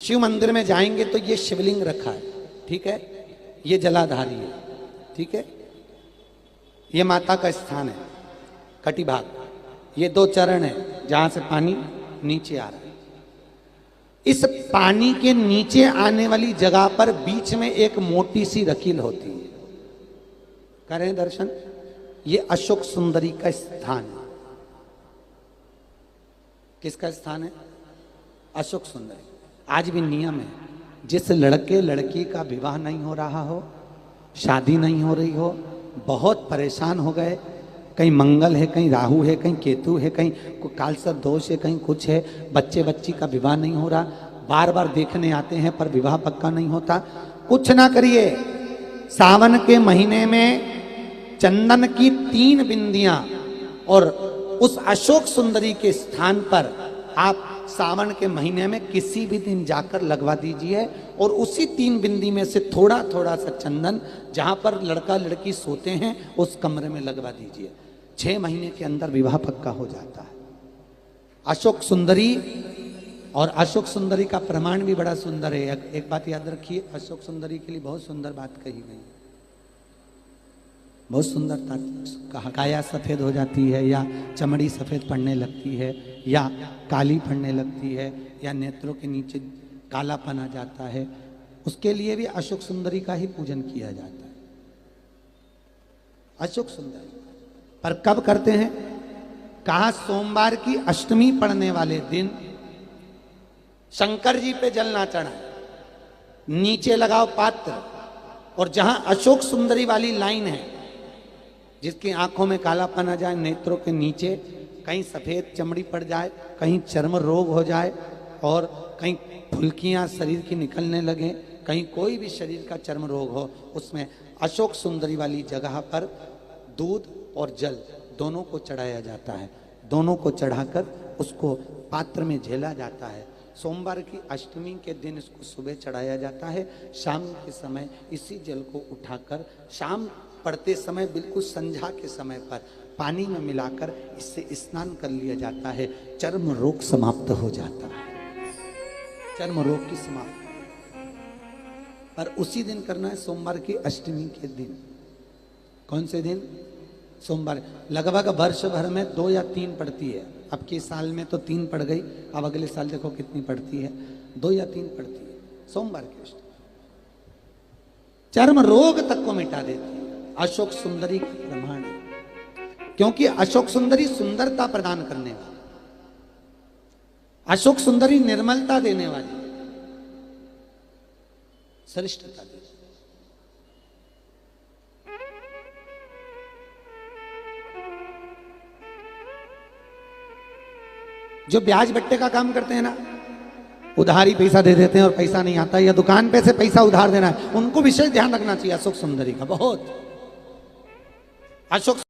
शिव मंदिर में जाएंगे तो ये शिवलिंग रखा है, ठीक है, ये जलाधारी है, ठीक है, ये माता का स्थान है कटिभाग, ये 2 चरण है जहां से पानी नीचे आ रहा है। इस पानी के नीचे आने वाली जगह पर बीच में एक मोटी सी रकील होती है, करें दर्शन। ये अशोक सुंदरी का स्थान है। किसका स्थान है? अशोक सुंदरी। आज भी नियम है, जिस लड़के लड़की का विवाह नहीं हो रहा हो, शादी नहीं हो रही हो, बहुत परेशान हो गए, कहीं मंगल है, कहीं राहु है, कहीं केतु है, कहीं कालसर्प दोष है, कहीं कुछ है, बच्चे बच्ची का विवाह नहीं हो रहा, बार बार देखने आते हैं पर विवाह पक्का नहीं होता, कुछ ना करिए। सावन के महीने में चंदन की 3 बिंदियां और उस अशोक सुंदरी के स्थान पर आप सावन के महीने में किसी भी दिन जाकर लगवा दीजिए और उसी 3 बिंदी में से थोड़ा थोड़ा सा चंदन जहां पर लड़का लड़की सोते हैं उस कमरे में लगवा दीजिए। 6 महीने के अंदर विवाह पक्का हो जाता है। अशोक सुंदरी, और अशोक सुंदरी का प्रमाण भी बड़ा सुंदर है। एक बात याद रखिए, अशोक सुंदरी के लिए बहुत सुंदर बात कही गई, बहुत सुंदरता कहा। काया सफेद हो जाती है, या चमड़ी सफेद पड़ने लगती है, या काली पड़ने लगती है, या नेत्रों के नीचे कालापन आ जाता है, उसके लिए भी अशोक सुंदरी का ही पूजन किया जाता है। अशोक सुंदरी पर कब करते हैं? कहा सोमवार की अष्टमी पड़ने वाले दिन शंकर जी पे जल ना चढ़ाए, नीचे लगाओ पात्र, और जहां अशोक सुंदरी वाली लाइन है, जिसकी आंखों में कालापन आ जाए, नेत्रों के नीचे कहीं सफेद चमड़ी पड़ जाए, कहीं चर्म रोग हो जाए, और कहीं फुल्कियां शरीर की निकलने लगे, कहीं कोई भी शरीर का चर्म रोग हो, उसमें अशोक सुंदरी वाली जगह पर दूध और जल दोनों को चढ़ाया जाता है। दोनों को चढ़ाकर उसको पात्र में झेला जाता है। सोमवार की अष्टमी के दिन इसको सुबह चढ़ाया जाता है, शाम के समय इसी जल को उठाकर शाम पड़ते समय बिल्कुल संध्या के समय पर पानी में मिलाकर इससे स्नान कर लिया जाता है। चर्म रोग समाप्त हो जाता है, चर्म रोग की समाप्ति। पर उसी दिन करना है, सोमवार की अष्टमी के दिन। कौन से दिन? सोमवार। लगभग वर्ष भर में 2 या 3 पड़ती है। अब के साल में तो 3 पड़ गई, अब अगले साल देखो कितनी पड़ती है, 2 या 3 पड़ती है सोमवार की अष्टमी। चर्म रोग तक को मिटा देती है। अशोक सुंदरी का प्रमाण है, क्योंकि अशोक सुंदरी सुंदरता प्रदान करने वाली, अशोक सुंदरी निर्मलता देने वाली, श्रेष्ठता देती। जो ब्याज बट्टे का काम करते हैं ना, उधारी पैसा दे देते हैं और पैसा नहीं आता, या दुकान पे से पैसा उधार देना है, उनको विशेष ध्यान रखना चाहिए अशोक सुंदरी का। बहुत अशोक